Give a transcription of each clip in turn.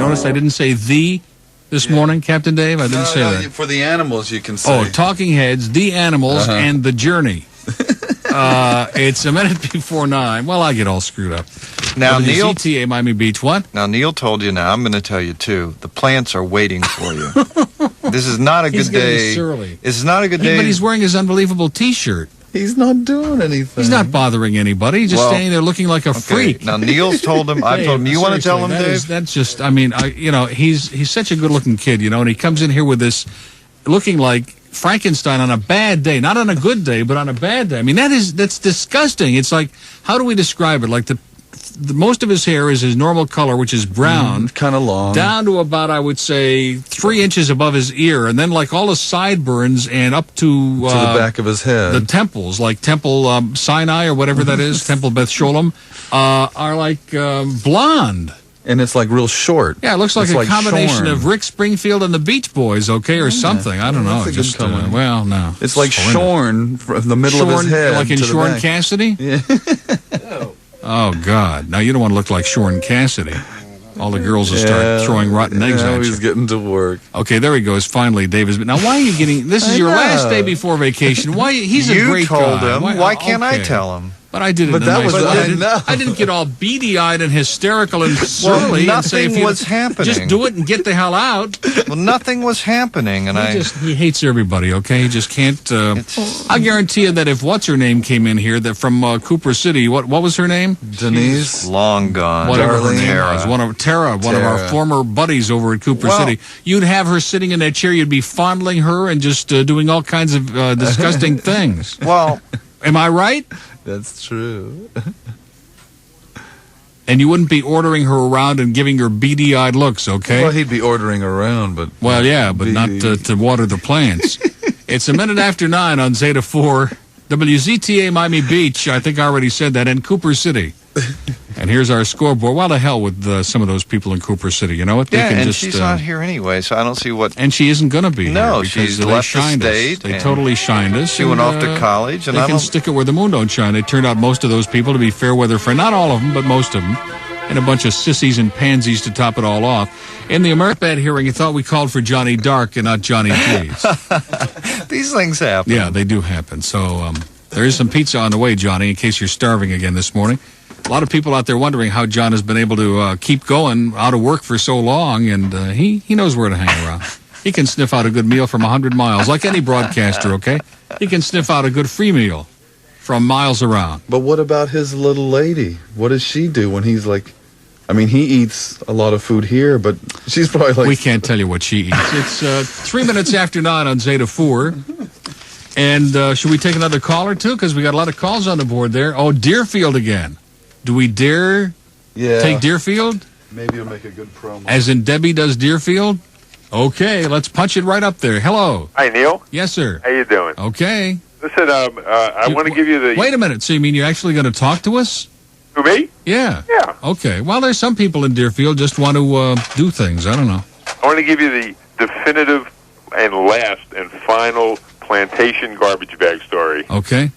notice I didn't say the this morning, Captain Dave? I didn't say that. For the animals, you can say. Oh, Talking Heads, The Animals, and The Journey. It's a minute before 9. Well, I get all screwed up. Now, Neil... ZTA Miami Beach, what? Now, Neil told you now. I'm going to tell you, too. The plants are waiting for you. This is not a good day. He's surly. It's not a good day. But he's wearing his unbelievable T-shirt. He's not doing anything. He's not bothering anybody. He's just standing there looking like a freak. Now, Neil's told him. I told him. You want to tell him, Dave? That's just, I mean, he's such a good-looking kid, and he comes in here with this looking like Frankenstein on a bad day. Not on a good day, but on a bad day. I mean, that's disgusting. It's like, how do we describe it? Like the most of his hair is his normal color, which is brown. Kind of long. Down to about, I would say, 3 inches above his ear. And then like all the sideburns and up to the back of his head. The temples, like Temple Sinai or whatever that is, Temple Beth Sholem, are like blonde. And it's like real short. Yeah, it looks like a combination shorn. of Rick Springfield and the Beach Boys, or something. I don't know. That's a good comment. Well, no. It's like shorn from the middle of his head. Like in to Shorn the back. Cassidy? Yeah. Oh, God. Now, you don't want to look like Shorn Cassidy. All the girls will start throwing rotten eggs at you. He's getting to work. Okay, there he goes. Finally, Davis. Now, why are you getting... This is your last day before vacation. Why? He's a great guy. You told him. Why can't I tell him? But I did it. But that was I didn't get all beady-eyed and hysterical and surly. Nothing was happening. Just do it and get the hell out. Well, nothing was happening, and he hates everybody. Okay, he just can't. I guarantee you that if what's her name came in here, that from Cooper City, what was her name? Denise. She's long gone. Whatever her name was, Tara, one of our former buddies over at Cooper City. You'd have her sitting in that chair. You'd be fondling her and just doing all kinds of disgusting things. Well, am I right? That's true. And you wouldn't be ordering her around and giving her beady-eyed looks, okay? Well, he'd be ordering around, but... Well, yeah, but not to water the plants. It's a minute after 9 on Zeta 4, WZTA Miami Beach. I think I already said that, and Cooper City. And here's our scoreboard. Well, to hell with some of those people in Cooper City. You know what? Yeah, and she's not here anyway, so I don't see what... And she isn't going to be here. She's left the state. They totally shined us. She went off to college. And they can stick it where the moon don't shine. They turned out most of those people to be fair weather friends. Not all of them, but most of them. And a bunch of sissies and pansies to top it all off. In the American hearing, you thought we called for Johnny Dark and not Johnny Please. These things happen. Yeah, they do happen. So there is some pizza on the way, Johnny, in case you're starving again this morning. A lot of people out there wondering how John has been able to keep going out of work for so long, and he knows where to hang around. He can sniff out a good meal from 100 miles, like any broadcaster, okay? He can sniff out a good free meal from miles around. But what about his little lady? What does she do when he's like... I mean, he eats a lot of food here, but she's probably like... We can't tell you what she eats. It's 3 minutes after 9 on Zeta 4. And should we take another call or two? Because we got a lot of calls on the board there. Oh, Deerfield again. Do we dare take Deerfield? Maybe it'll make a good promo. As in Debbie does Deerfield? Okay, let's punch it right up there. Hello. Hi, Neil. Yes, sir. How you doing? Okay. Listen, I want to give you the... Wait a minute. So you mean you're actually going to talk to us? Who, me? Yeah. Yeah. Okay. Well, there's some people in Deerfield just want to do things. I don't know. I want to give you the definitive and last and final Plantation garbage bag story. Okay.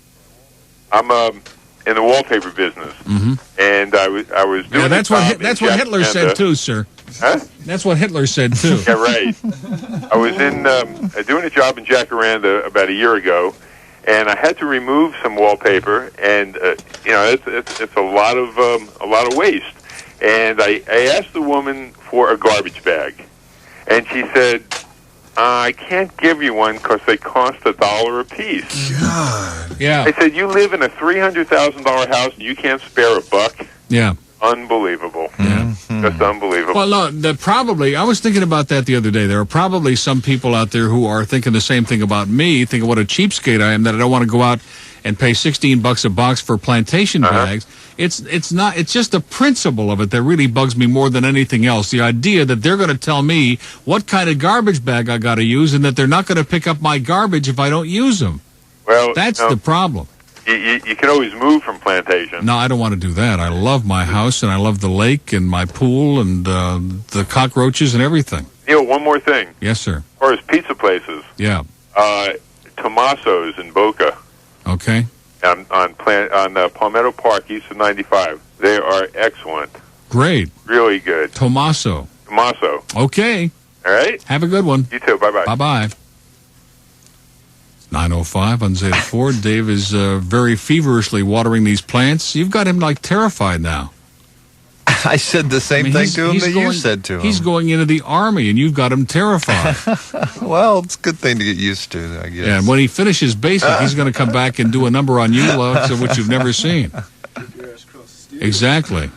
I'm in the wallpaper business, and I was doing. Yeah, that's what Hitler said too, sir. Huh? That's what Hitler said too. Yeah, right. I was in doing a job in Jacaranda about a year ago, and I had to remove some wallpaper, and it's a lot of waste. And I asked the woman for a garbage bag, and she said, I can't give you one because they cost $1 a piece. God. Yeah. I said, you live in a $300,000 house and you can't spare $1? Yeah. Unbelievable. Yeah. Just unbelievable. Well, no, I was thinking about that the other day. There are probably some people out there who are thinking the same thing about me, thinking what a cheapskate I am, that I don't want to go out and pay $16 a box for plantation bags. It's just the principle of it that really bugs me more than anything else. The idea that they're going to tell me what kind of garbage bag I got to use and that they're not going to pick up my garbage if I don't use them. Well, that's the problem. You can always move from Plantation. No, I don't want to do that. I love my house and I love the lake and my pool and the cockroaches and everything. Neil, one more thing. Yes, sir. As far as pizza places. Yeah. Tommaso's in Boca. Okay. On Palmetto Park, east of 95. They are excellent. Great. Really good. Tommaso. Tommaso. Okay. All right? Have a good one. You too. Bye-bye. Bye-bye. 9:05 on Zeta 4. Dave is very feverishly watering these plants. You've got him, like, terrified now. I said the same thing to him that you said to him. He's going into the Army, and you've got him terrified. Well, it's a good thing to get used to, I guess. Yeah, and when he finishes basic, he's going to come back and do a number on you, which you've never seen. Exactly.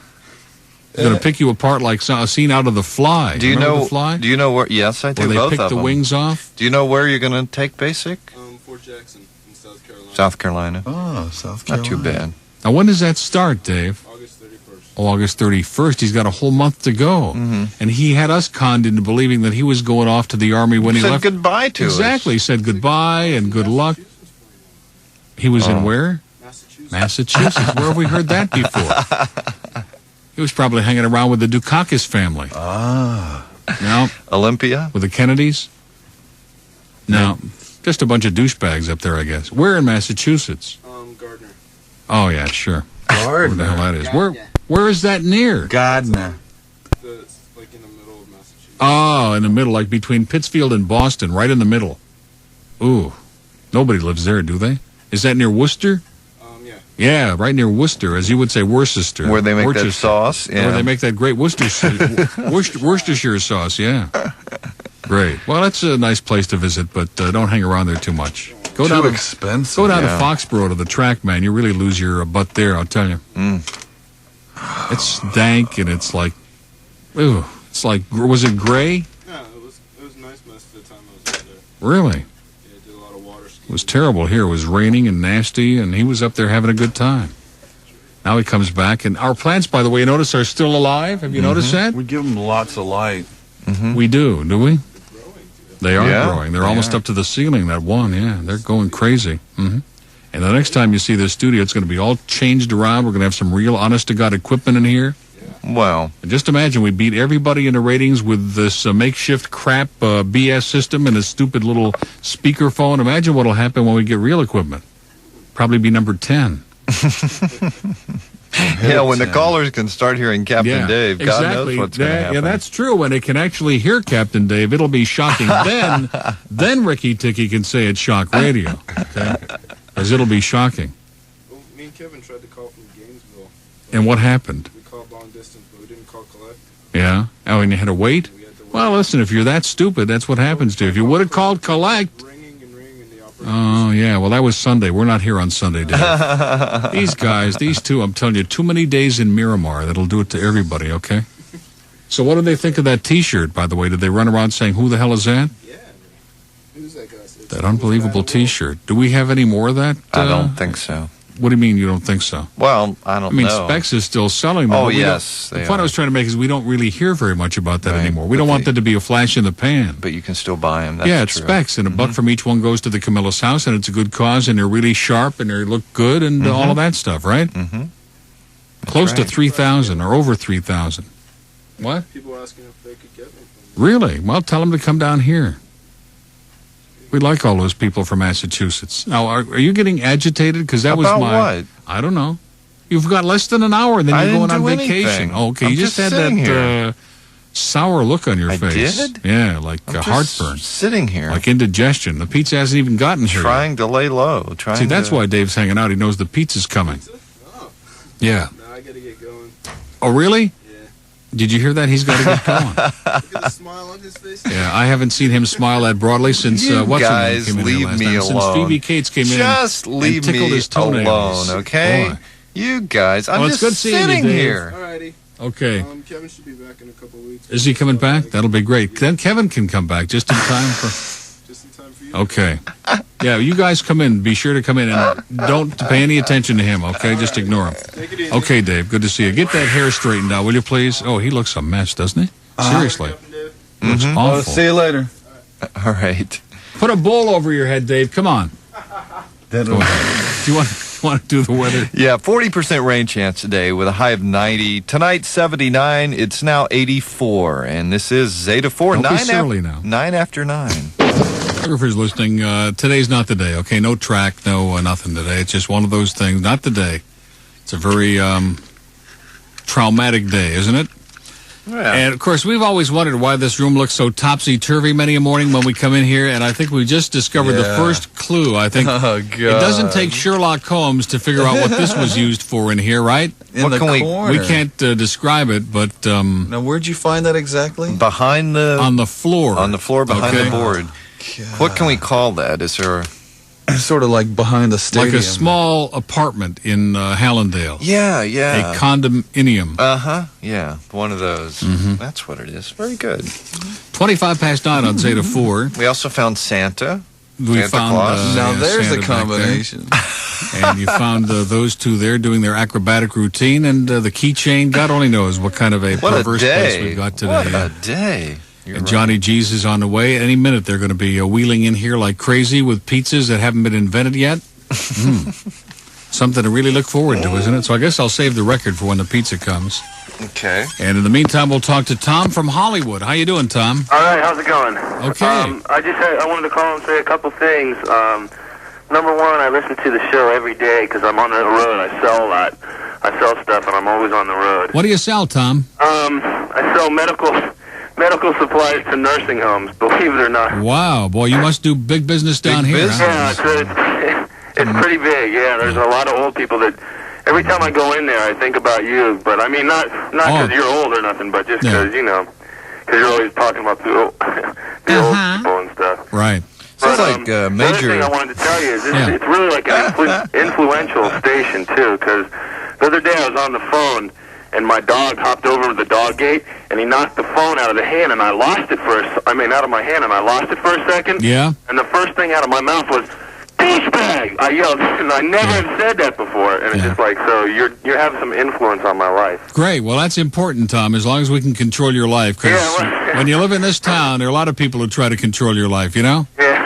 He's going to pick you apart like a scene out of The Fly. Do you Remember The Fly? Do you know where? Yes, I do. Where Both they pick of the them. wings off? Do you know where you're going to take basic? Fort Jackson in South Carolina. South Carolina. Oh, South Not Carolina. too bad. Now, when does that start, Dave? August 31st. August 31st. He's got a whole month to go. Mm-hmm. And he had us conned into believing that he was going off to the Army when he Said left. goodbye to us. Exactly. He said goodbye and good luck. He was in where? Massachusetts. Massachusetts. Where have we heard that before? He was probably hanging around with the Dukakis family. Ah. No. Olympia? With the Kennedys? No. Just a bunch of douchebags up there, I guess. Where in Massachusetts? Gardner. Oh, yeah, sure. Where the hell that is. Where is that near? Gardner. It's like in the middle of Massachusetts. Oh, in the middle, like between Pittsfield and Boston, right in the middle. Ooh. Nobody lives there, do they? Is that near Worcester? Yeah. Yeah, right near Worcester, as you would say, Worcester. Where they make that Worcester. sauce? Yeah. Where they make that great Worcestershire sauce, yeah. Great. Well, that's a nice place to visit, but don't hang around there too much. Go Too down to expensive. Go down Yeah. to Foxborough to the track, man. You really lose your butt there, I'll tell you. It's dank, and it's like, ooh, it's like, was it gray? Yeah, it was nice most of the time I was out there. Really? Yeah, I did a lot of water skiing. It was terrible here. It was raining and nasty, and he was up there having a good time. Now he comes back, and our plants, by the way, you notice, are still alive. Have you noticed that? We give them lots of light. We do we? Growing, too. They are Yeah, growing. They're they almost are. up to the ceiling, that one, yeah. They're going crazy. And the next time you see this studio, it's going to be all changed around. We're going to have some real, honest-to-God equipment in here. Well, And just imagine we beat everybody in the ratings with this makeshift crap BS system and a stupid little speakerphone. Imagine what will happen when we get real equipment. Probably be number 10. yeah, when the callers can start hearing Captain Dave, God exactly. knows what's going to happen. Yeah, that's true. When they can actually hear Captain Dave, it'll be shocking. Then Ricky Ticky can say it's shock radio. Okay? Because it'll be shocking. Well, me and Kevin tried to call from Gainesville. And what happened? We called long distance, but we didn't call collect. Yeah? Oh, and you had to wait? We had to wait. Well, listen, if you're that stupid, that's what happens to you. If you would have called collect. Ringing and ringing, and the operator. Oh, yeah. Well, that was Sunday. We're not here on Sunday, Dave. These guys, these two, I'm telling you, too many days in Miramar. That'll do it to everybody, okay? So what did they think of that T-shirt, by the way? Did they run around saying, who the hell is that? Yeah. Who's that guy? That unbelievable T-shirt. Do we have any more of that? I don't think so. What do you mean you don't think so? Well, I don't I mean, know. Specs is still selling them. Oh, but we yes, don't- they The point I are. was trying to make is we don't really hear very much about that Right, anymore. We but don't want they- that to be a flash in the pan. But you can still buy them. That's Yeah, it's true. Specs, and a buck from each one goes to the Camilla's house, and it's a good cause, and they're really sharp, and they look good, and all of that stuff, right? Mm-hmm. Close to right. 3,000 or over 3,000. What? People asking if they could get me from. Really? Well, tell them to come down here. We like all those people from Massachusetts. Now, are you getting agitated? Because that was About my... what? I don't know. You've got less than an hour, and then I you're going didn't on do vacation. anything. Oh, okay, I'm you just had sitting that here. sour look on your I face. did? Yeah, like I'm just heartburn, sitting here, like indigestion. The pizza hasn't even gotten here. trying to lay low. Yet. See, that's why Dave's hanging out. He knows the pizza's coming. Oh, Yeah. now I gotta get going. Oh, really? Yeah. Did you hear that? He's got to get going. Look at the smile on his face. Yeah, I haven't seen him smile that broadly since You what's her name guys came in here leave last me time. Since alone. Phoebe Cates came Just in leave and tickled me his toenails. alone, okay? Boy. You guys, I'm Well, it's just good seeing you, sitting Dave. here. Alrighty. Okay. Kevin should be back in a couple weeks. Is he coming back? That'll be great. Then Kevin can come back just in time for... Just in time for you. Okay. Yeah, you guys come in. Be sure to come in and don't pay any attention to him, okay? Just ignore him. Take it easy. Okay, Dave, good to see you. Get that hair straightened out, will you please? Oh, he looks a mess, doesn't he? Seriously. Captain Dave. Looks Oh, awful. see you later. All right. Put a bowl over your head, Dave. Come on. That'll- Go ahead. Do you want to do the weather? Yeah, 40% rain chance today with a high of 90. Tonight, 79. It's now 84. And this is Zeta 4. Don't be 9 surly now. 9 after 9. Photographers listening, today's not the day, okay? No track, no nothing today. It's just one of those things. Not the day. It's a very traumatic day, isn't it? Yeah. And, of course, we've always wondered why this room looks so topsy-turvy many a morning when we come in here, and I think we just discovered the first clue. I think it doesn't take Sherlock Holmes to figure out what this was used for in here, right? In the corner. We can't describe it, but... now, where'd you find that exactly? Behind the... On the floor. On the floor behind the board. God. What can we call that? Is there... Sort of like behind the stadium. Like a small apartment in Hallandale. Yeah, yeah. A condominium. Uh-huh. Yeah, one of those. Mm-hmm. That's what it is. Very good. 25 past 9 on Zeta 4. We also found Santa. We Santa found Claus. Now yeah, there's Santa a combination. And you found those two there doing their acrobatic routine, and the keychain. God only knows what kind of a What a perverse day. place we've got today. What a day. You're And right. Johnny G's is on the way. Any minute they're going to be wheeling in here like crazy with pizzas that haven't been invented yet. Something to really look forward to, isn't it? So I guess I'll save the record for when the pizza comes. Okay. And in the meantime, we'll talk to Tom from Hollywood. How you doing, Tom? All right, how's it going? Okay. I wanted to call and say a couple things. Number one, I listen to the show every day because I'm on the road. I sell a lot. I sell stuff, and I'm always on the road. What do you sell, Tom? I sell medical supplies to nursing homes. Believe it or not. Wow, boy, you must do big business down Big here. business. Huh? Yeah, it's pretty big. Yeah, there's a lot of old people that. Every time I go in there, I think about you. But I mean, not because you're old or nothing, but just because because you're always talking about the old people and stuff. Right. Sounds But, like the major... other thing I wanted to tell you is Yeah. it's really like an influential station, too, because the other day I was on the phone, and my dog hopped over the dog gate, and he knocked the phone out of the hand, and I lost it out of my hand, and I lost it for a second. Yeah. And the first thing out of my mouth was, douchebag! I yelled, and I never have said that before, and it's just like, so you have some influence on my life. Great. Well, that's important, Tom, as long as we can control your life. Because when you live in this town, there are a lot of people who try to control your life, you know? Yeah.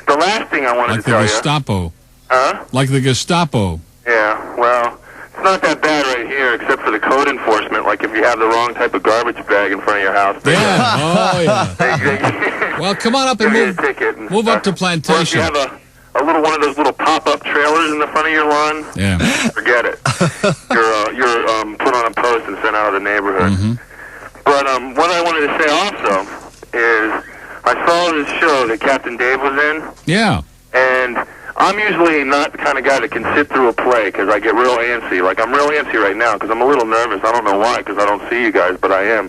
The last thing I wanted Like to the tell you. Gestapo. Huh? Like the Gestapo. Yeah, well, it's not that bad right here, except for the code enforcement. Like if you have the wrong type of garbage bag in front of your house. Yeah. Oh, yeah. Well, come on up and give you move, a ticket and move up to stuff. Or if Plantation. you have a little one of those little pop-up trailers in the front of your lawn, Yeah. forget it. You're put on a post and sent out of the neighborhood. Mm-hmm. But what I wanted to say also is I saw this show that Captain Dave was in. Yeah. And I'm usually not the kind of guy that can sit through a play because I get real antsy. Like, I'm real antsy right now because I'm a little nervous. I don't know why because I don't see you guys, but I am.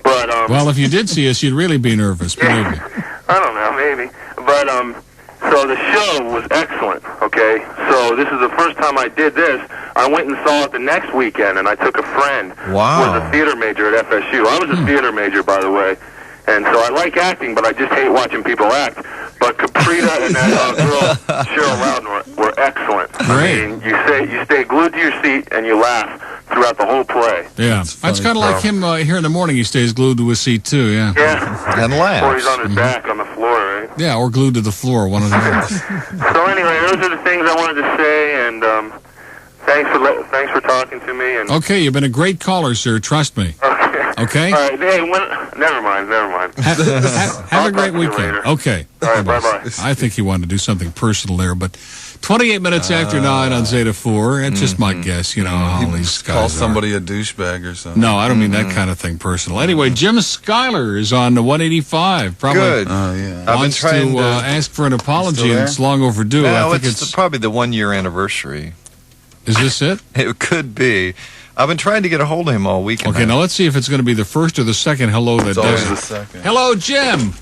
But, Well, if you did see us, you'd really be nervous, believe me. I don't know, maybe. But, so the show was excellent, okay? So this is the first time I did this. I went and saw it the next weekend, and I took a friend who was a theater major at FSU. I was a theater major, by the way. And so I like acting, but I just hate watching people act. But Caprita and that girl, Cheryl Loudon, were excellent. Great. I mean, you stay glued to your seat and you laugh throughout the whole play. Yeah. That's kind of like him here in the morning. He stays glued to his seat, too, yeah. Yeah. And laughs. Or he's on his back on the floor, right? Yeah, or glued to the floor, one of the other. So anyway, those are the things I wanted to say, and thanks for talking to me. And Okay, you've been a great caller, sir. Trust me. Okay? All right. Hey, never mind. Have a great talk to you weekend. later. Okay. All right. Bye-bye. I think he wanted to do something personal there, but 28 minutes after 9 on Zeta 4. It's just my guess, you know, how all these guys Call are. somebody a douchebag or something. No, I don't mean that kind of thing personal. Anyway, Jim Skyler is on the 185. Probably Good. Oh, yeah. I've been wants trying to to... ask for an apology, Still and there? it's long overdue. No, I think it's probably the 1-year anniversary. Is this it? It could be. I've been trying to get a hold of him all weekend. Okay, now let's see if it's going to be the first or the second hello that It's always does the it. second. Hello, Jim.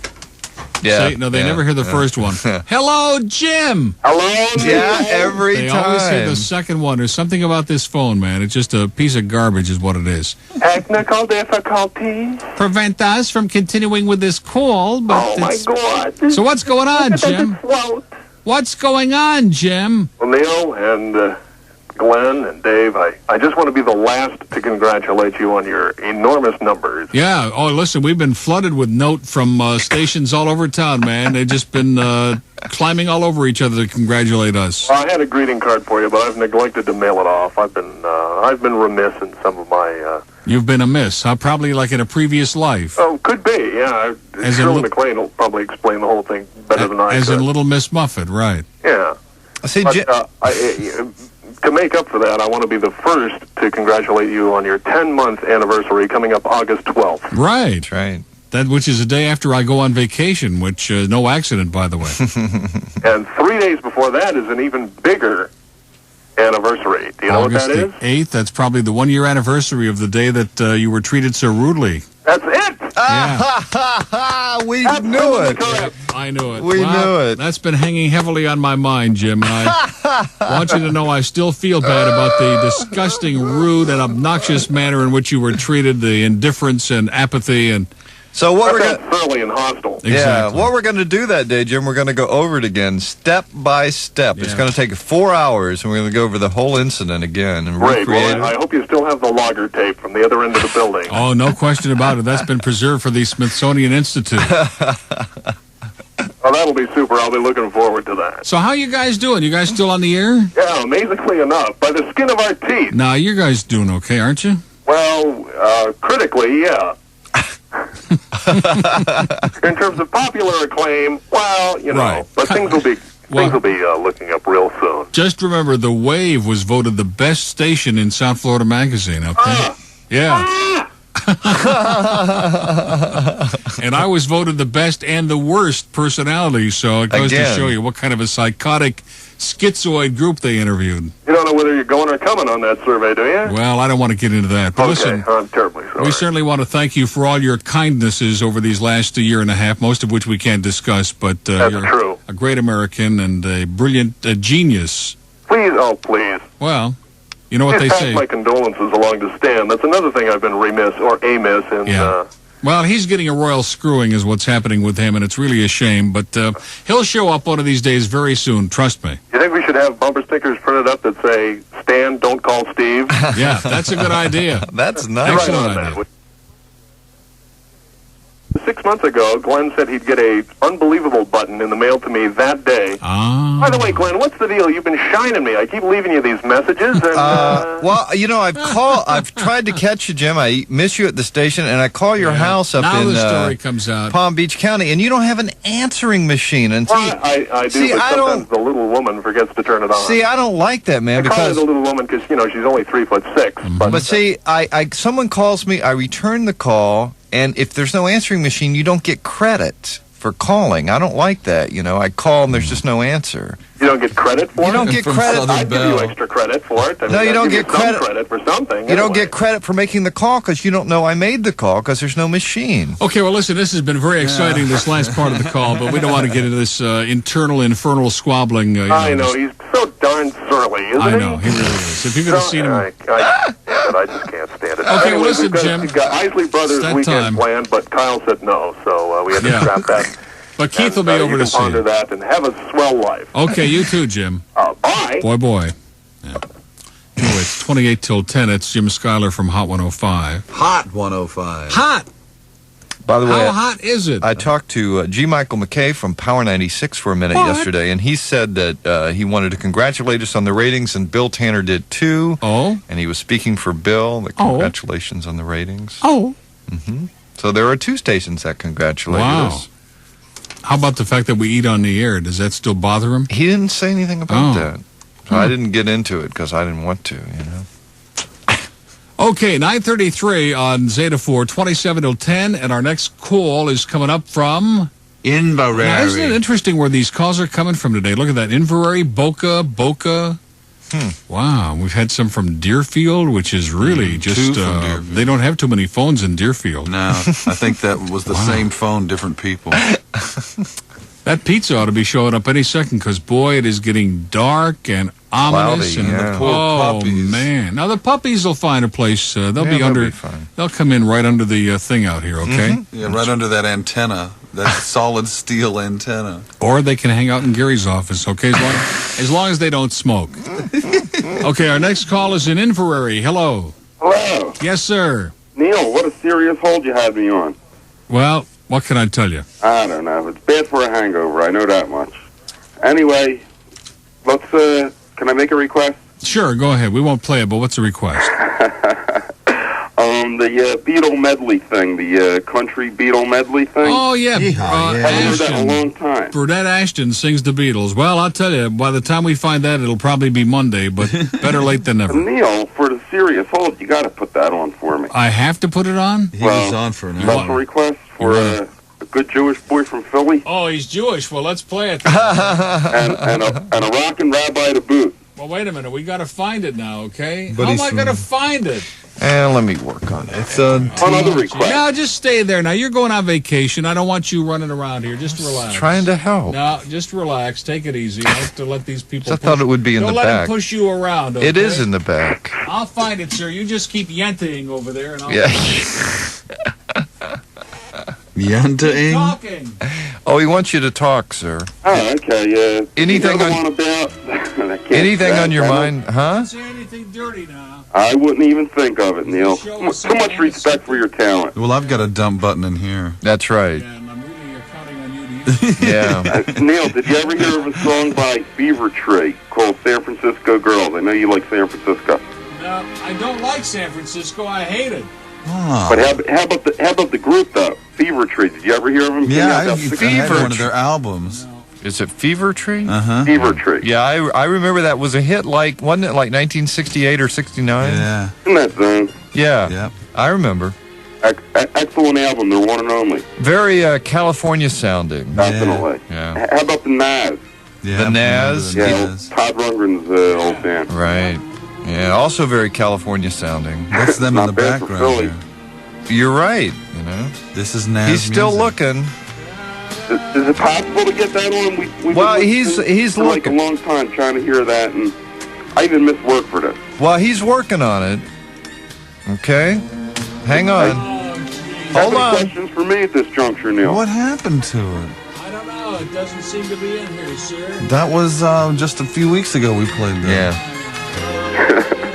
Yeah. See, no, they yeah, never hear the yeah. first one. Hello, Jim. Hello. Yeah, every They time. always hear the second one. There's something about this phone, man. It's just a piece of garbage is what it is. Technical difficulties. Prevent us from continuing with this call, but Oh my it's... God. So what's going on, Jim? Float. What's going on, Jim? Well, Neil and Glenn and Dave, I just want to be the last to congratulate you on your enormous numbers. Yeah. Oh, listen, we've been flooded with note from stations all over town, man. They've just been climbing all over each other to congratulate us. Well, I had a greeting card for you, but I've neglected to mail it off. I've been remiss in some of my. You've been amiss, huh? Probably like in a previous life. Oh, could be, yeah. As in Shirley li- MacLaine will probably explain the whole thing better than I As could. in Little Miss Muffet, right. Yeah. See, But, Jim, to make up for that, I want to be the first to congratulate you on your 10-month anniversary coming up August 12th. Right. That's right. That which is the day after I go on vacation, which no accident, by the way. And 3 days before that is an even bigger anniversary. Do you know August what that is? the 8th, that's probably the one-year anniversary of the day that you were treated so rudely. That's it! We Absolutely knew it. correct. I knew it. We knew it. That's been hanging heavily on my mind, Jim. And I want you to know I still feel bad about the disgusting, rude, and obnoxious manner in which you were treated, the indifference and apathy. And So what we're That's going surly and hostile. exactly. Yeah, what we're going to do that day, Jim, we're going to go over it again, step by step. It's Yeah. going to take 4 hours, and we're going to go over the whole incident again and Great. recreate Well, I it. hope you still have the logger tape from the other end of the building. Oh, no question about it. That's been preserved for the Smithsonian Institute. Oh, that'll be super. I'll be looking forward to that. So how you guys doing? You guys still on the air? Yeah, amazingly enough, by the skin of our teeth. Nah, you guys doing okay, aren't you? Well, critically, yeah. In terms of popular acclaim, well, you know, Right. but things will be Well- looking up real soon. Just remember, The Wave was voted the best station in South Florida Magazine, okay? Yeah. And I was voted the best and the worst personality, so it goes Again. to show you what kind of a psychotic, schizoid group they interviewed. You don't know whether you're going or coming on that survey, do you? Well, I don't want to get into that. But Okay, listen, I'm terribly sorry. we certainly want to thank you for all your kindnesses over these last year and a half, most of which we can't discuss, but That's you're true. a great American and a brilliant genius. Please, oh, please. Well, you know what they Please pass say. my condolences along to Stan. That's another thing I've been remiss or amiss in. Yeah. Well, he's getting a royal screwing is what's happening with him, and it's really a shame, but he'll show up one of these days very soon, trust me. You think we should have bumper stickers printed up that say, Stan, don't call Steve? Yeah, that's a good idea. That's Right nice. Excellent on idea. that. 6 months ago, Glenn said he'd get a unbelievable button in the mail to me that day. Ah. By the way, Glenn, what's the deal? You've been shining me. I keep leaving you these messages, and Well, you know, I've tried to catch you, Jim. I miss you at the station, and I call your house up now in the story comes out. Palm Beach County, and you don't have an answering machine. And see, well, I do, see, but I sometimes don't- the little woman forgets to turn it on. see, I don't like that, man, I call her because the little woman because, you know, she's only 3'6". but see, I someone calls me, I return the call, and if there's no answering machine, you don't get credit for calling. I don't like that. You know, I call and there's just no answer. You don't get credit for You it? don't get from credit. Southern I'd give you Bell. extra credit for it. I No, mean, you I'd don't give get some credit. credit for something. You don't anyway. get credit for making the call because you don't know I made the call because there's no machine. Okay, well, listen, this has been very exciting, this last part of the call, but we don't want to get into this internal, infernal squabbling. I know, he's so darn surly, isn't he? I know, he really is. If you could have seen him. I just can't stand it. Okay, well, listen, we've got, Jim, we've got Isley Brothers it's that weekend time. planned, but Kyle said no, so we had to Yeah. scrap that. But Keith will be over you to can see ponder you. that and have a swell life. Okay, you too, Jim. Bye. Boy. Yeah. Anyway, it's 28 till 10. It's Jim Skyler from Hot 105. Hot 105. Hot! By the way, How hot is it? I talked to G. Michael McKay from Power 96 for a minute What? yesterday, and he said that he wanted to congratulate us on the ratings, and Bill Tanner did too. Oh? And he was speaking for Bill. The Oh. congratulations on the ratings. Oh. So there are 2 stations that congratulated Wow. us. How about the fact that we eat on the air? Does that still bother him? He didn't say anything about Oh. that. So I didn't get into it because I didn't want to, you know. Okay, 9:33 on Zeta 4, 27 till 10, and our next call is coming up from... Now, isn't it Inverary. interesting where these calls are coming from today? Look at that. Inverary, Boca. Wow, we've had some from Deerfield, which is really just... two from Deerfield. they don't have too many phones in Deerfield. No, I think that was the same phone, different people. That pizza ought to be showing up any second because, boy, it is getting dark and ominous. Cloudy, and yeah. Poor oh, puppies. man. Now, the puppies will find a place. They'll Yeah, be they'll under... be fine. They'll come in right under the thing out here, okay? Yeah, right under that antenna, that solid steel antenna. Or they can hang out in Gary's office, okay? As long as they don't smoke. Okay, our next call is in Inverary. Hello. Hello. Yes, sir. Neil, what a serious hold you had me on. Well, what can I tell you? I don't know. It's bad for a hangover. I know that much. Anyway, let's, can I make a request? Sure, go ahead. We won't play it, but what's the request? The Beatle medley thing, the country Beatle medley thing. Oh, yeah. I haven't heard that in a long time. Burdette Ashton sings the Beatles. Well, I'll tell you, by the time we find that, it'll probably be Monday, but better late than never. Neil, for the serious hold, you got to put that on for me. I have to put it on? He was on for an hour. Special request for a good Jewish boy from Philly. Oh, he's Jewish. Well, let's play it. and a rockin' rabbi to boot. Well, wait a minute. We got to find it now, okay? But How am he's I going to find it? And let me work on it. It's Another request. No, just stay there. Now, you're going on vacation. I don't want you running around here. Just relax. Trying to help. No, just relax. Take it easy. I have to let these people I thought it would be in Don't the let back. him push you around, okay? It is in the back. I'll find it, sir. You just keep yenting over there, and I'll Yeah. Yanta-ing? talking. Oh, he wants you to talk, sir. Oh, okay. Anything the other on- one about Anything on your mind, huh? Don't say anything dirty now. I wouldn't even think of it, Neil. Show us Too much respect for your talent. Well, I've got a dump button in here. That's right. And I'm really counting on you to use it. Yeah. Neil, did you ever hear of a song by Fever Tree called San Francisco Girls? I know you like San Francisco. No, I don't like San Francisco. I hate it. Ah. But how about the group, though? Fever Tree. Did you ever hear of them? Yeah, About I six- had Fever one of their albums. Is it Fever Tree? Uh-huh. Fever Tree. Yeah, I remember that was a hit, like, wasn't it like 1968 or 69? Yeah. In that zone. Yeah. Yep. I remember. Excellent album. They're one and only. Very California sounding. Definitely. Yeah. How about the Naz? Yeah. The Naz? Yeah, Todd Rundgren's old band. Right. Yeah, also very California sounding. That's them in Not the bad for background Philly. here. You're right, you know. This is Naz He's still music. looking. Is it possible to get that on? We've Well, been he's for like a looking. long time trying to hear that, and I even missed work for this. Well, he's working on it. Okay? Hang on. Hold Any on. questions for me at this juncture, Neil? What happened to it? I don't know. It doesn't seem to be in here, sir. That was just a few weeks ago we played that. Yeah.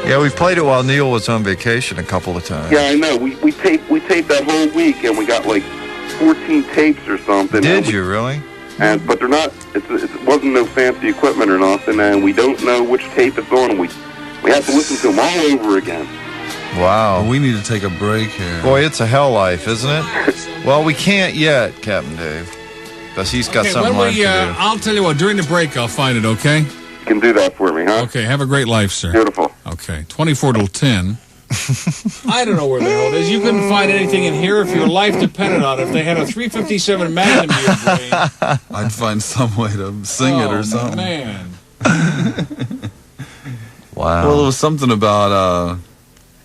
Yeah, we played it while Neil was on vacation a couple of times. Yeah, I know. We taped that whole week, and we got like 14 tapes or something. Did you really? But they're not. It wasn't no fancy equipment or nothing, and we don't know which tape it's on. And we have to listen to them all over again. Wow. We need to take a break here. Boy, it's a hell life, isn't it? Well, we can't yet, Captain Dave, because he's got Okay, something when left we, to do. I'll tell you what, during the break, I'll find it, okay? You can do that for me, huh? Okay, have a great life, sir. Beautiful. Okay, 24 till 10. I don't know where the hell it is. You couldn't find anything in here if your life depended on it. If they had a 357 Magnum in your brain. I'd find some way to sing it or something. Man. Wow. Well, it was something about,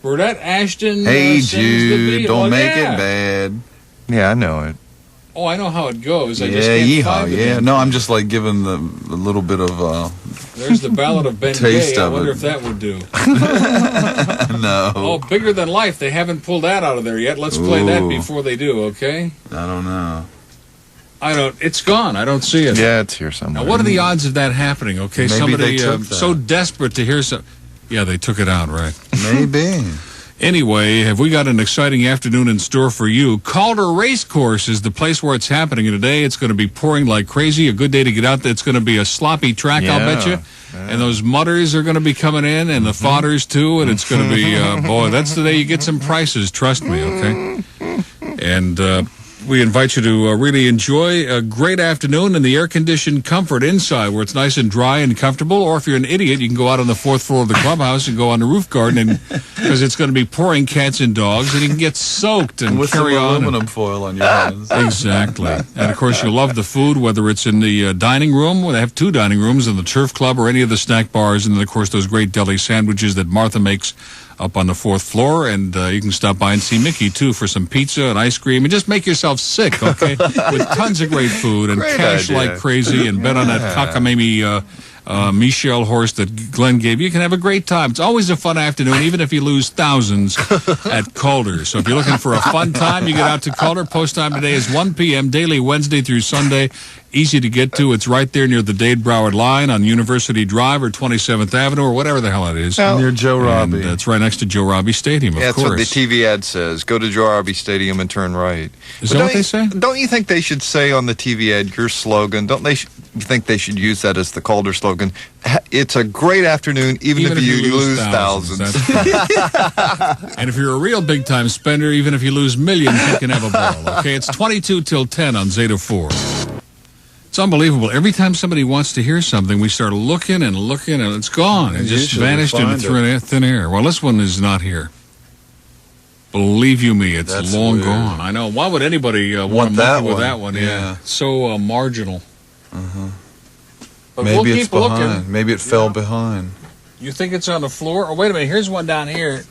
Burdette Ashton. hey, sings the Jude, Beatles. don't make Yeah. it bad. Yeah, I know it. Oh, I know how it goes. I Yeah, just can't yeehaw, find it. yeah. No, I'm just like giving a little bit of, There's the Ballad of Ben Taste Gay. I of wonder it. if that would do. no. Oh, Bigger Than Life. They haven't pulled that out of there yet. Let's play that Ooh. before they do, okay? I don't know. It's gone. I don't see it. Yeah, it's here somewhere. Now, what are the odds of that happening? Okay, Maybe somebody they took that. so desperate to hear some. Yeah, they took it out, right? Maybe. Anyway, have we got an exciting afternoon in store for you? Calder Racecourse is the place where it's happening today. It's going to be pouring like crazy. A good day to get out there. It's going to be a sloppy track, I'll bet you. And those mutters are going to be coming in, and the fodders too. And it's going to be, boy, that's the day you get some prices. Trust me, okay? And we invite you to really enjoy a great afternoon in the air-conditioned comfort inside where it's nice and dry and comfortable. Or if you're an idiot, you can go out on the fourth floor of the clubhouse and go on the roof garden because it's going to be pouring cats and dogs, and you can get soaked and With carry some on. aluminum foil on your hands. Exactly. And, of course, you'll love the food, whether it's in the dining room. Well, they have 2 dining rooms in the Turf Club or any of the snack bars. And then, of course, those great deli sandwiches that Martha makes up on the 4th floor. And you can stop by and see Mickey, too, for some pizza and ice cream. And just make yourself sick, okay, with tons of great food and Great cash idea. like crazy and bet on that cockamamie Michelle horse that Glenn gave you. You can have a great time. It's always a fun afternoon, even if you lose thousands at Calder. So if you're looking for a fun time, you get out to Calder. Post time today is 1 p.m. daily, Wednesday through Sunday. Easy to get to. It's right there near the Dade-Broward line on University Drive or 27th Avenue or whatever the hell it is. Near Joe And Robbie. it's right next to Joe Robbie Stadium, of Yeah, that's what the course. TV ad says. Go to Joe Robbie Stadium and turn right. Is But that what don't they you- say? Don't you think they should say on the TV ad your slogan? Don't they? think they should use that as the Calder slogan. It's a great afternoon, even if you lose thousands. And if you're a real big-time spender, even if you lose millions, you can have a ball. Okay, it's 22 till 10 on Zeta 4. It's unbelievable. Every time somebody wants to hear something, we start looking and looking, and it's gone. It just vanished into thin air. Well, this one is not here. Believe you me, it's long gone. I know. Why would anybody want to monkey with that one? Yeah. So marginal. But maybe it's behind. Looking. Maybe it fell behind. You think it's on the floor? Oh, wait a minute. Here's one down here.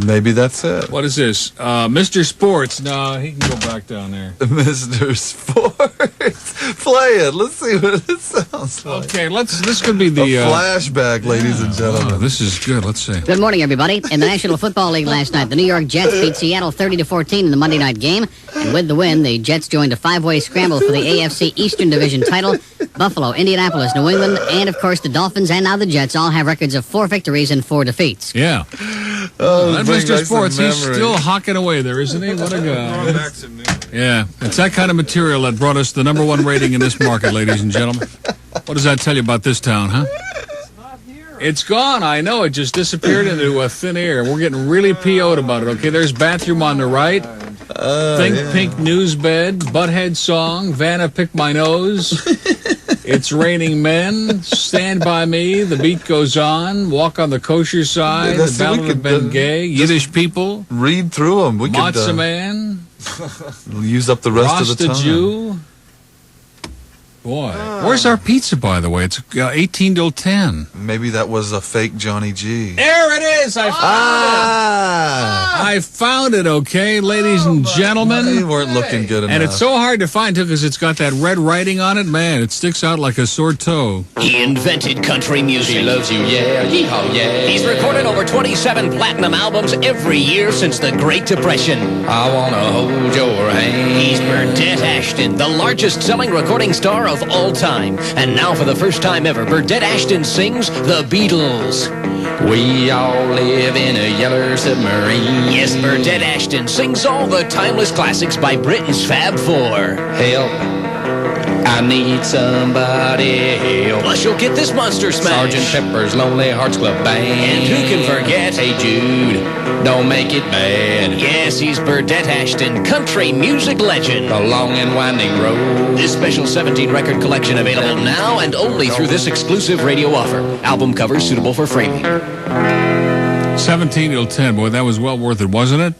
Maybe that's it. What is this? Mr. Sports. No, he can go back down there. Mr. Sports. Play it. Let's see what it sounds like. Okay, this could be the flashback, ladies and gentlemen. Oh, this is good. Let's see. Good morning, everybody. In the National Football League last night, the New York Jets beat Seattle 30-14 in the Monday night game. And with the win, the Jets joined a five-way scramble for the AFC Eastern Division title. Buffalo, Indianapolis, New England, and, of course, the Dolphins and now the Jets all have records of 4 victories and 4 defeats. Yeah. That Mr. Sports, he's still hawking away there, isn't he? What a guy. Yeah, it's that kind of material that brought us the #1 rating in this market, ladies and gentlemen. What does that tell you about this town, huh? It's not here. It's gone, I know. It just disappeared into thin air. We're getting really PO'd about it, okay? There's bathroom on the right. Pink news bed, butthead song, Vanna pick my nose. It's raining men, stand by me, the beat goes on, walk on the kosher side, the ballad of Ben Gay, Yiddish people. Read through them. We Matzah man. Use up the rest of the time. Rasta Jew. Boy, where's our pizza, by the way? It's 18 till 10. Maybe that was a fake Johnny G. There it is. I found it. I found it, okay, ladies and gentlemen. They weren't looking good enough. And it's so hard to find, too, because it's got that red writing on it. Man, it sticks out like a sore toe. He invented country music. He loves you, yeah, yeehaw, yeah. He's recorded over 27 platinum albums every year since the Great Depression. I want to hold your hand. He's Burdette Ashton, the largest selling recording star of all time. And now for the first time ever, Burdette Ashton sings The Beatles. We all live in a yellow submarine. Yes, Burdette Ashton sings all the timeless classics by Britain's Fab Four. Help, I need somebody help. Plus you'll get this monster smash. Sgt. Pepper's Lonely Hearts Club Band. And who can forget? Hey Jude, don't make it bad. Yes, he's Burdette Ashton, country music legend. The long and winding road. This special 17-record collection available now and only through this exclusive radio offer. Album covers suitable for framing. 17 till 10. Boy, that was well worth it, wasn't it?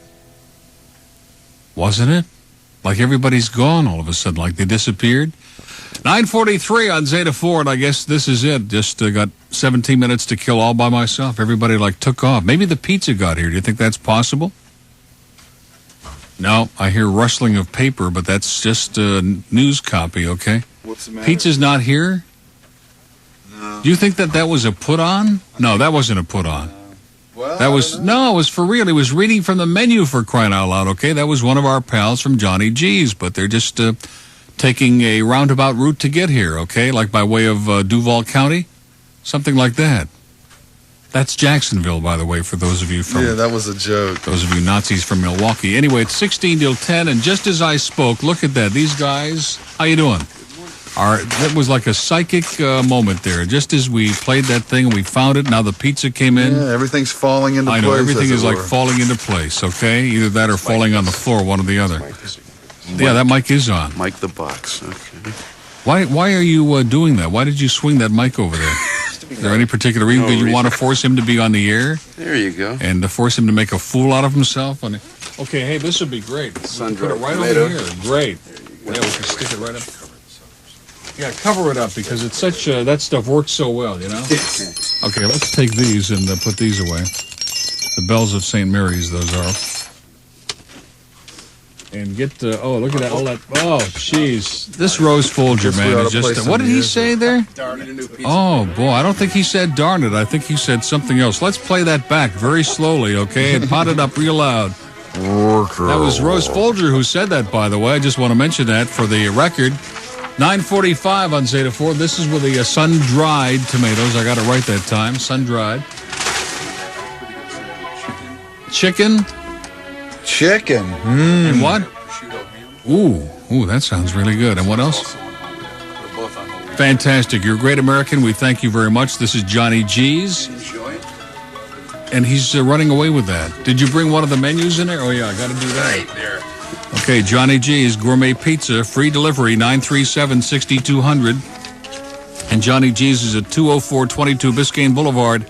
Wasn't it? Like everybody's gone all of a sudden, like they disappeared. 9:43 on Zeta 4, and I guess this is it. Just got 17 minutes to kill all by myself. Everybody took off. Maybe the pizza got here. Do you think that's possible? No, I hear rustling of paper, but that's just a news copy, okay? What's the matter? Pizza's not here? No. Do you think that was a put-on? No, that wasn't a put-on. Well, That was, no, it was for real. He was reading from the menu, for crying out loud, okay? That was one of our pals from Johnny G's, but they're just taking a roundabout route to get here, okay? Like by way of Duval County? Something like that. That's Jacksonville, by the way, for those of you from... Yeah, that was a joke. Those of you Nazis from Milwaukee. Anyway, it's 16 till 10, and just as I spoke, look at that. These guys, how you doing? That was like a psychic moment there. Just as we played that thing and we found it, now the pizza came in. Yeah, everything's falling into place. I know, everything is like falling into place, okay? Either that or falling on the floor, one or the other. Yeah, that mic is on. Mic the box, okay. Why are you doing that? Why did you swing that mic over there? Is there any particular reason that you want to force him to be on the air? There you go. And to force him to make a fool out of himself? Okay, hey, this would be great. Put it right over here. Great. Yeah, we can stick it right up. Yeah, cover it up because it's such that stuff works so well, you know? Okay, let's take these and put these away. The bells of St. Mary's, those are. And get, oh, look at that, all that, oh, jeez. This Rose Folger, man, is just, what did he say there? Oh, boy, I don't think he said darn it. I think he said something else. Let's play that back very slowly, okay? And pot it up real loud. That was Rose Folger who said that, by the way. I just want to mention that for the record. 9:45 on Zeta 4. This is with the sun-dried tomatoes. I got it right that time. Sun-dried. Chicken. And what? Ooh, that sounds really good. And what else? Fantastic. You're a great American. We thank you very much. This is Johnny G's. Enjoy it. And he's running away with that. Did you bring one of the menus in there? Oh, yeah, I got to do that. Right there. Okay, Johnny G's Gourmet Pizza, free delivery, 937-6200. And Johnny G's is at 20422 Biscayne Boulevard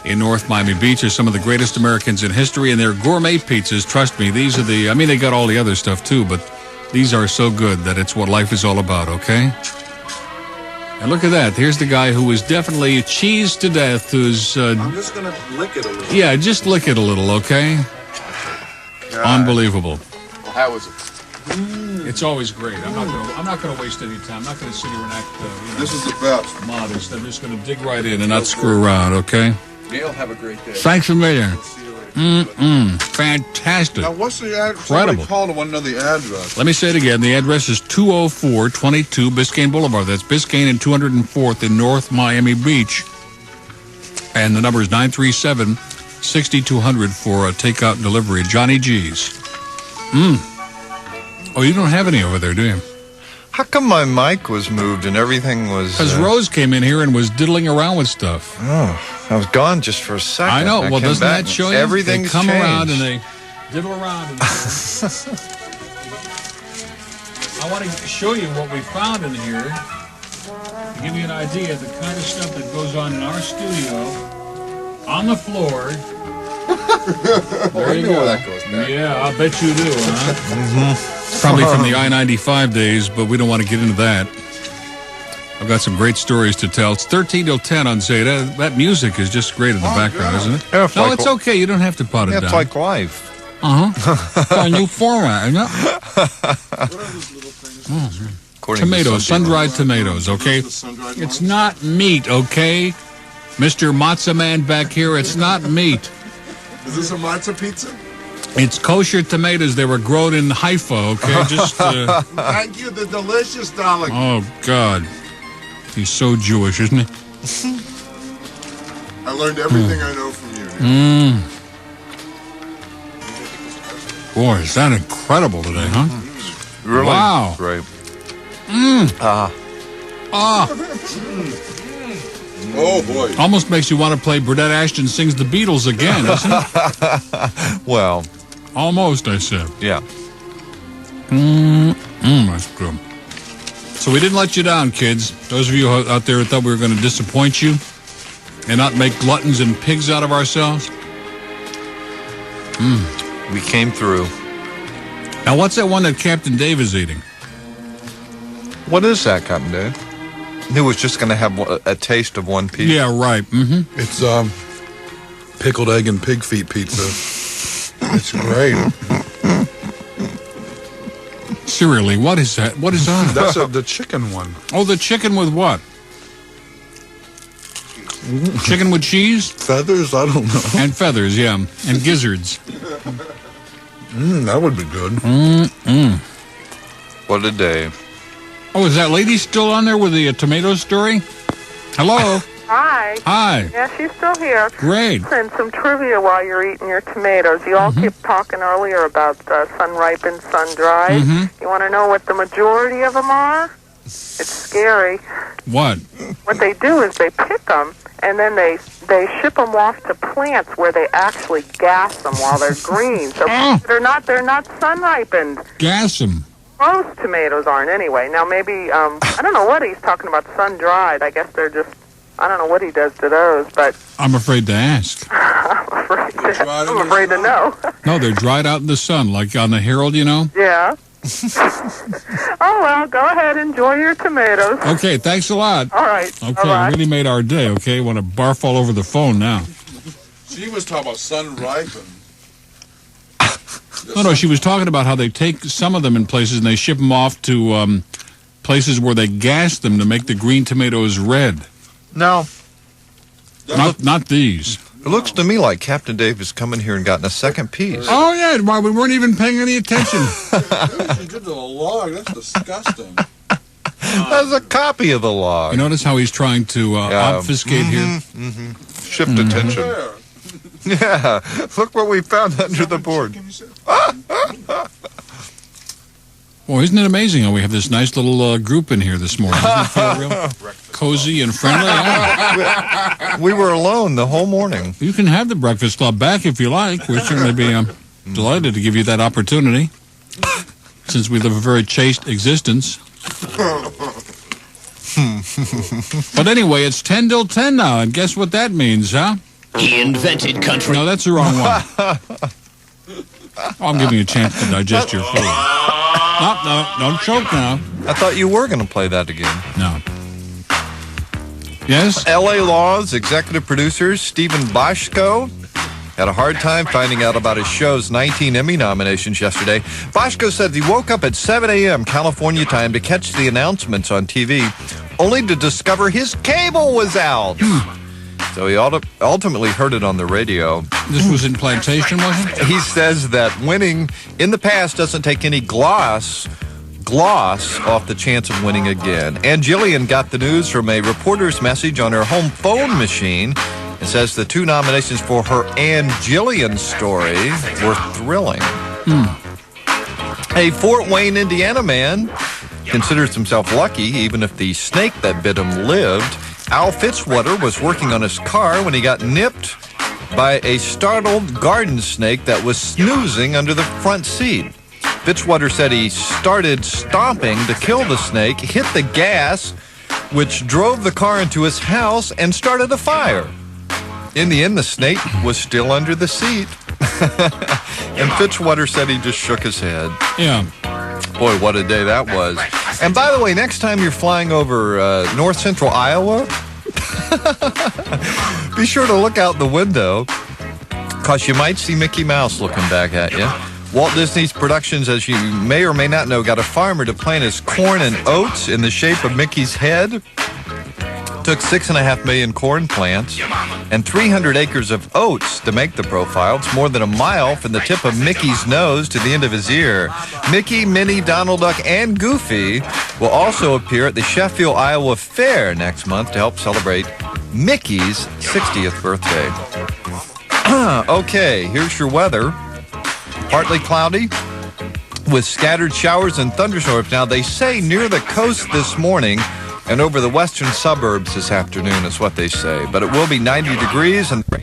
in North Miami Beach. Are some of the greatest Americans in history, and they're gourmet pizzas. Trust me, these are the, I mean, they got all the other stuff too, but these are so good that it's what life is all about, okay? And look at that. Here's the guy who is definitely cheesed to death, who's... I'm just going to lick it a little. Yeah, just lick it a little, okay? God. Unbelievable. Well, how was it? It's always great. I'm not gonna waste any time. I'm not gonna sit here and act, This is the best. modest. I'm just gonna dig right in and not screw around, okay? Neil, have a great day. Thanks a million. See you later. Fantastic. Now, what's the address? Incredible. Somebody called and want to know the address. Let me say it again. The address is 20422 Biscayne Boulevard. That's Biscayne and 204th in North Miami Beach. And the number is 937-6200 for a takeout and delivery. Johnny G's. Oh, you don't have any over there, do you? How come my mic was moved and everything was... Because Rose came in here and was diddling around with stuff. Oh, I was gone just for a second. I know. Well, came doesn't back that show you? Everything's They come changed. around and they diddle around. And I want to show you what we found in here to give you an idea of the kind of stuff that goes on in our studio on the floor. There you go. That goes back. Yeah, I bet you do, huh? Probably from the I-95 days, but we don't want to get into that. I've got some great stories to tell. It's 13 till 10 on Zeta. That music is just great in the background, isn't it? Yeah, it's No, like- it's okay. You don't have to pot it Yeah, down. it's like life. It's a new format, isn't it? According to Tomatoes, some people. sun-dried tomatoes, okay? It's not meat, okay? Mr. Matzo Man back here, it's not meat. Is this a matzo pizza? It's kosher tomatoes. They were grown in Haifa, okay? Just, Thank you. They're delicious, darling. oh, God. He's so Jewish, isn't he? I learned everything I know from you. Boy, is that incredible today, huh? Really? Wow. Great. Ah, Oh, boy. almost makes you want to play Burdette Ashton Sings the Beatles again, doesn't it? Well, Almost, I said. yeah. That's good. So we didn't let you down, kids. Those of you out there who thought we were going to disappoint you and not make gluttons and pigs out of ourselves. We came through. Now, what's that one that Captain Dave is eating? What is that, Captain Dave? He was just going to have a taste of one piece. Yeah, right. Mm-hmm. It's pickled egg and pig feet pizza. It's great. Seriously, what is that? What is on it? That's the chicken one. Oh, the chicken with what? Chicken with cheese? Feathers? I don't know. And feathers, yeah. And gizzards. That would be good. What a day. Oh, is that lady still on there with the tomato story? Hello? Hi. Hi. Yeah, she's still here. Great. And some trivia while you're eating your tomatoes. You all keep talking earlier about sun-ripened, sun-dried. You want to know what the majority of them are? It's scary. What? What they do is they pick them, and then they ship them off to plants where they actually gas them while they're green. So they're not sun-ripened. Gas them. Most tomatoes aren't anyway. Now maybe, I don't know what he's talking about, sun-dried. I guess they're just, I don't know what he does to those, but I'm afraid to ask. I'm afraid to know. No, they're dried out in the sun, like on the Herald, you know? Yeah. Oh, well, go ahead. Enjoy your tomatoes. Okay, thanks a lot. All right. Okay, Bye-bye. really made our day, okay? Want to barf all over the phone now. She was talking about sun-ripened. No, she was talking about how they take some of them in places and they ship them off to places where they gas them to make the green tomatoes red. No. Not these. It looks to me like Captain Dave has come in here and gotten a second piece. Oh, yeah, well, we weren't even paying any attention. She did the log. That's disgusting. That's a copy of the log. You notice how he's trying to obfuscate here? Shift attention. Yeah, look what we found under the board. Well, isn't it amazing how we have this nice little group in here this morning? Doesn't it feel real cozy and friendly? We were alone the whole morning. You can have the Breakfast Club back if you like. We'd certainly be delighted to give you that opportunity, since we live a very chaste existence. But anyway, it's 10 till 10 now, and guess what that means, huh? He invented country. No, that's the wrong one. I'm giving you a chance to digest your food. No, don't choke now. I thought you were going to play that again. No. Yes? L.A. Law's executive producer, Stephen Boschko, had a hard time finding out about his show's 19 Emmy nominations yesterday. Boschko said he woke up at 7 a.m. California time to catch the announcements on TV, only to discover his cable was out. So he ultimately heard it on the radio. This was in Plantation, wasn't it? He says that winning in the past doesn't take any gloss off the chance of winning again. Ann Jillian got the news from a reporter's message on her home phone machine. It says the 2 nominations for her Ann Jillian story were thrilling. A Fort Wayne, Indiana man considers himself lucky even if the snake that bit him lived. Al Fitzwater was working on his car when he got nipped by a startled garden snake that was snoozing under the front seat. Fitzwater said he started stomping to kill the snake, hit the gas, which drove the car into his house and started a fire. In the end, the snake was still under the seat. And Fitzwater said he just shook his head. Yeah. Boy, what a day that was. And by the way, next time you're flying over north central Iowa, be sure to look out the window, because you might see Mickey Mouse looking back at you. Walt Disney's Productions, as you may or may not know, got a farmer to plant his corn and oats in the shape of Mickey's head. Took 6.5 million corn plants and 300 acres of oats to make the profile. It's more than a mile from the tip of Mickey's nose to the end of his ear. Mickey, Minnie, Donald Duck, and Goofy will also appear at the Sheffield, Iowa Fair next month to help celebrate Mickey's 60th birthday. Okay, here's your weather. Partly cloudy with scattered showers and thunderstorms. Now, they say near the coast this morning and over the western suburbs this afternoon is what they say. But it will be 90 degrees and